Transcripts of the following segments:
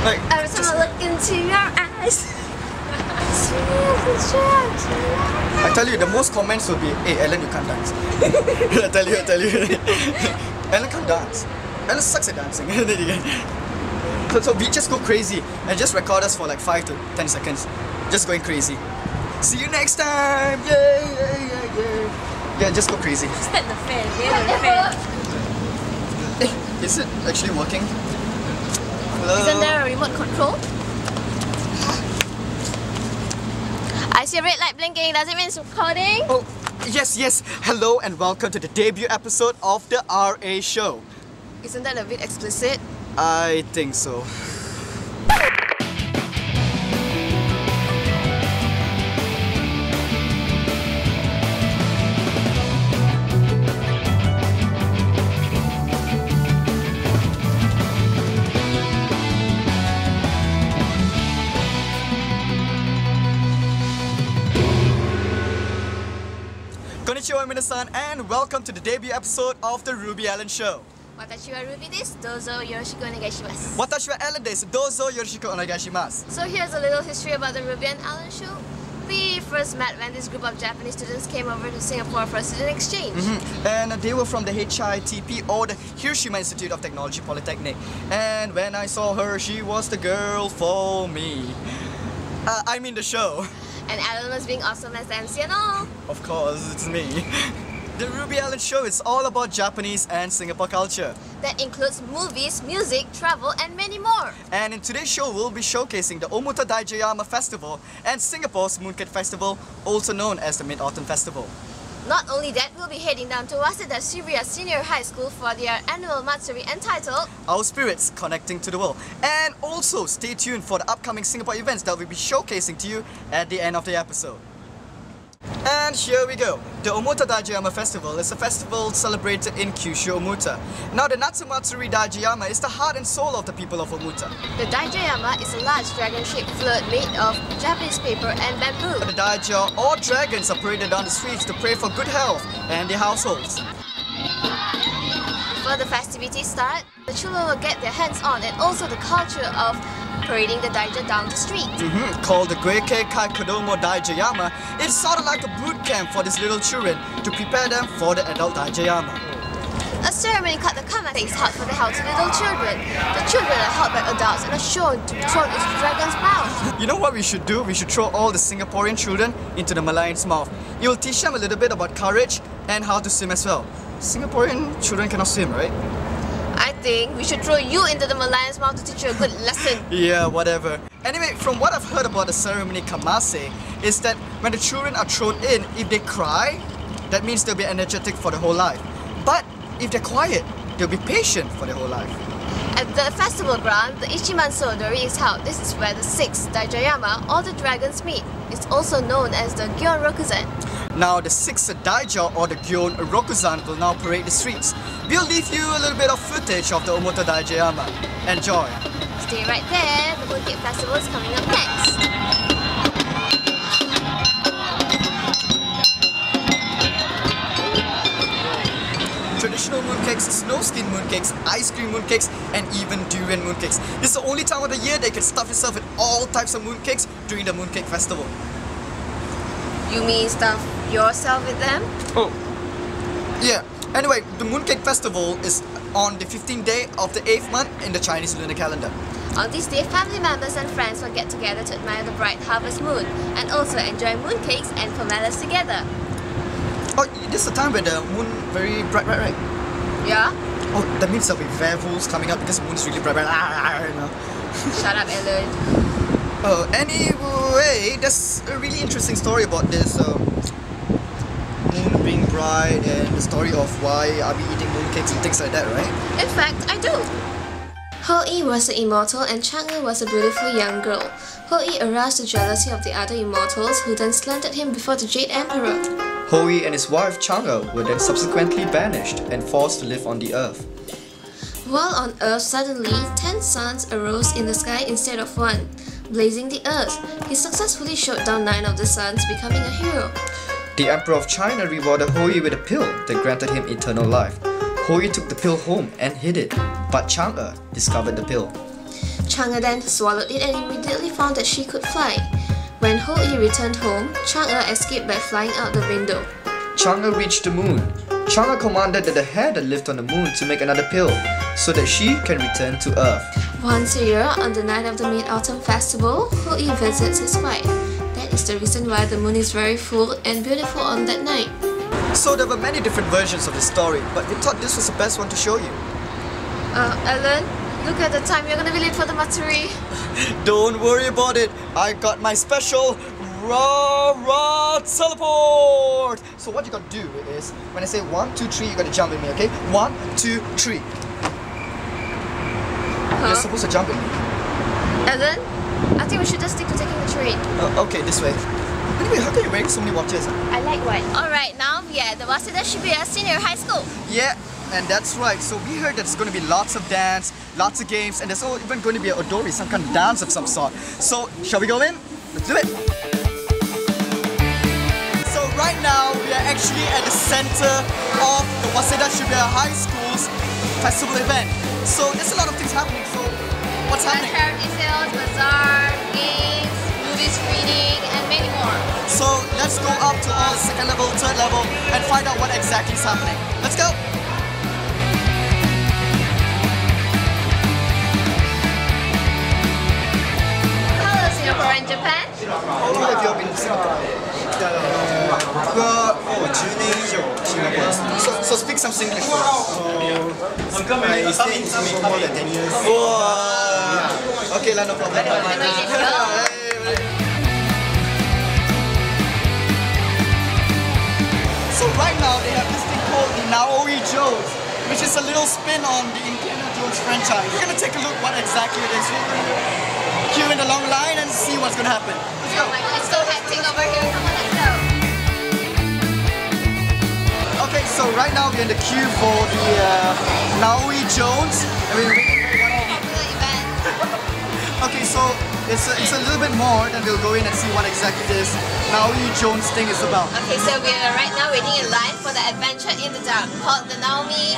Like, every time I look into your eyes. I tell you, the most comments will be, "Hey, Ellen, you can't dance." I tell you. Ellen can't dance. Ellen sucks at dancing. So we just go crazy and just record us for like 5 to 10 seconds. Just going crazy. See you next time! Yay! Yeah, just go crazy. Set the fan, the fan. Hey, is it actually working? Hello? Isn't there a remote control? I see a red light blinking. Does it mean it's recording? Oh, yes. Hello and welcome to the debut episode of the RA show. Isn't that a bit explicit? I think so. Konnichiwa minasan and welcome to the debut episode of the TheRubyAlanShow. Watashi wa Ruby desu. Dozo yoroshiku onegaishimasu. Watashi wa Ellen desu. Dozo yoroshiku onegaishimasu. So here's a little history about the Ruby and Alan show. We first met when this group of Japanese students came over to Singapore for a student exchange. And they were from the HITP or the Hiroshima Institute of Technology Polytechnic. And when I saw her, she was the girl for me. I mean the show. And Alan was being awesome as the MC and all. Of course, it's me. The TheRubyAlanShow is all about Japanese and Singapore culture. That includes movies, music, travel and many more. And in today's show, we'll be showcasing the Omuta Daijayama Festival and Singapore's Mooncake Festival, also known as the Mid-Autumn Festival. Not only that, we'll be heading down to Waseda Shibuya Senior High School for their annual Matsuri entitled Our Spirits Connecting to the World. And also stay tuned for the upcoming Singapore events that we'll be showcasing to you at the end of the episode. And here we go. The Omuta Daijayama Festival is a festival celebrated in Kyushu, Omuta. Now the Natsumatsuri Daijayama is the heart and soul of the people of Omuta. The Daijayama is a large dragon-shaped float made of Japanese paper and bamboo. The Daija or dragons are paraded down the streets to pray for good health and their households. Before the festivities start, the children will get their hands on and also the culture of parading the Daija down the street. Called the Goike Kai Kodomo Daijayama, it's sort of like a boot camp for these little children to prepare them for the adult Daijayama. A ceremony called the Kamate is held for the healthy little children. The children are held by adults and are shown to be thrown into the dragon's mouth. You know what we should do? We should throw all the Singaporean children into the Malayan's mouth. It will teach them a little bit about courage and how to swim as well. Singaporean children cannot swim, right? I think we should throw you into the Malayan's mouth to teach you a good lesson. Yeah, whatever. Anyway, from what I've heard about the ceremony Kamase, is that when the children are thrown in, if they cry, that means they'll be energetic for the whole life. But if they're quiet, they'll be patient for their whole life. At the festival ground, the Ichiman Sodori is held. This is where the 6th Daijayama or the dragons meet. It's also known as the Gyon Rokuzan. Now the 6th Daija or the Gyon Rokuzan will now parade the streets. We'll leave you a little bit of footage of the Omuta Daijayama. Enjoy! Stay right there, the Mooncake Festival is coming up next. Traditional mooncakes, snow skin mooncakes, ice cream mooncakes, and even durian mooncakes. This is the only time of the year they can stuff yourself with all types of mooncakes during the Mooncake Festival. You mean stuff yourself with them? Oh, yeah. Anyway, the Mooncake Festival is on the 15th day of the 8th month in the Chinese lunar calendar. On this day, family members and friends will get together to admire the bright harvest moon and also enjoy mooncakes and pomelos together. Oh, this is the time when the moon very bright, right? Yeah? Oh, that means there'll be werewolves coming up because the moon's really bright, you know. Shut up, Ellen. Oh, anyway, there's a really interesting story about this moon being bright and the story of why are we eating mooncakes and things like that, right? In fact, I do. Ho-Yi was the immortal and Chang'e was a beautiful young girl. Ho-Yi aroused the jealousy of the other immortals who then slandered him before the Jade Emperor. Ho-Yi and his wife Chang'e were then subsequently banished and forced to live on the earth. While on Earth, suddenly 10 suns arose in the sky instead of one. Blazing the Earth, he successfully shot down 9 of the suns, becoming a hero. The Emperor of China rewarded Ho-Yi with a pill that granted him eternal life. Ho-Yi took the pill home and hid it, but Chang'e discovered the pill. Chang'e then swallowed it and immediately found that she could fly. When Ho-E returned home, Chang'e escaped by flying out the window. Chang'e reached the moon. Chang'e commanded that the hare lived on the moon to make another pill, so that she can return to Earth. Once a year, on the night of the Mid-Autumn Festival, Ho-E visits his wife. That is the reason why the moon is very full and beautiful on that night. So there were many different versions of the story, but we thought this was the best one to show you. Ellen, look at the time, you're gonna be late for the matsuri. Don't worry about it. I got my special Ra teleport. So what you gotta do is, when I say 1, 2, 3, you gotta jump with me, okay? 1, 2, 3. You're supposed to jump with me. Ellen, I think we should just stick to taking the train. Okay, this way. Anyway, how can you wearing so many watches? I like white. Alright, now we are at the Waseda Shibuya Senior High School. Yeah, and that's right. So we heard there's going to be lots of dance, lots of games, and there's even going to be a odori, some kind of dance of some sort. So, shall we go in? Let's do it! So right now, we are actually at the center of the Waseda Shibuya High School's festival event. So there's a lot of things happening. So what's happening? Charity sales, bazaar, games, movie screening, and many more. So let's go up to all second level, third level, and find out what exactly is happening. Let's go! Hello, Singapore and Japan. How long have you been in Singapore? 10年以上シンガポールです。So speak some English for us. I stay in Singapore more than 10 years. Wow. Okay, no problem. So right now they have this thing called the Naoi Jones, which is a little spin on the Indiana Jones franchise. We're gonna take a look what exactly it is. We're gonna queue in the long line and see what's gonna happen. Let's go. Oh my god, it's so hectic over here. Come on, let's go. Okay, so right now we're in the queue for the Naoi Jones. Popular event. Okay, so it's a little bit more, then we'll go in and see what exactly this Naoi Jones thing is about. Okay, so we are right now waiting in line for the adventure in the dark called the Naomi.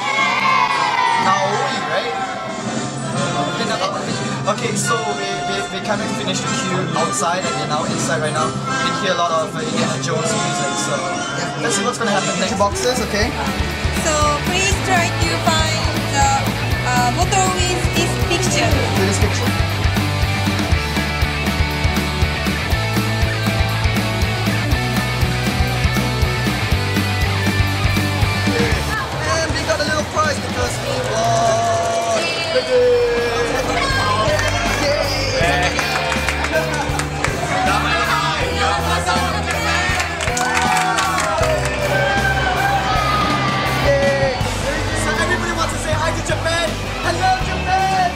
Naoi, right? Okay, so we kind of finished the queue outside and we're now inside right now. You can hear a lot of Indiana Jones music, so let's see what's going to happen next. Boxes, okay? So please try to find the bottle with this picture. Do this picture. And we got a little prize because we won. Japan! Hello, Japan!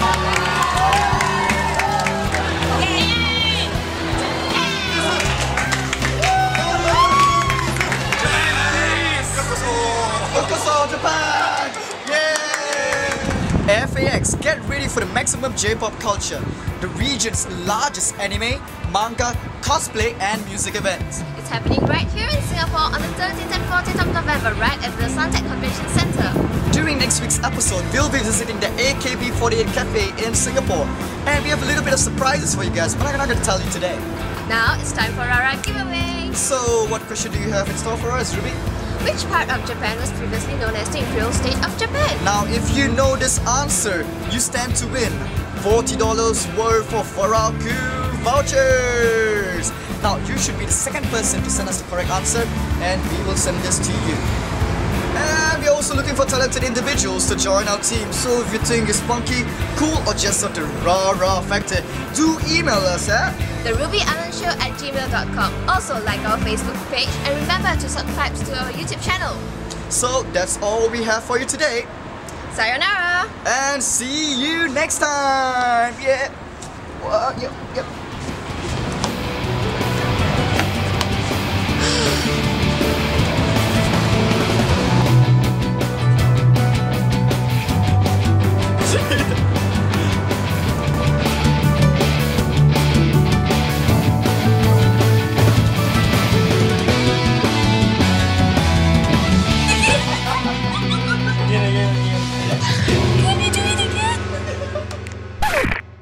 Yokoso, Japan! Yay! FAX, get ready for the maximum J-pop culture, the region's largest anime, manga, cosplay, and music events. It's happening right here in Singapore on the 13th and 14th of November, right at the Suntec Convention Centre. During next week's episode, we'll be visiting the AKB48 Cafe in Singapore. And we have a little bit of surprises for you guys, but I'm not going to tell you today. Now it's time for our giveaway. So, what question do you have in store for us, Ruby? Which part of Japan was previously known as the Imperial State of Japan? Now, if you know this answer, you stand to win $40 worth of Faraku vouchers. Now, you should be the second person to send us the correct answer, and we will send this to you. And we're also looking for talented individuals to join our team. So if you think it's funky, cool, or just have the rah factor, do email us at TheRubyAlanShow@gmail.com. Also like our Facebook page and remember to subscribe to our YouTube channel. So that's all we have for you today. Sayonara! And see you next time. Yeah. Yep. Shit.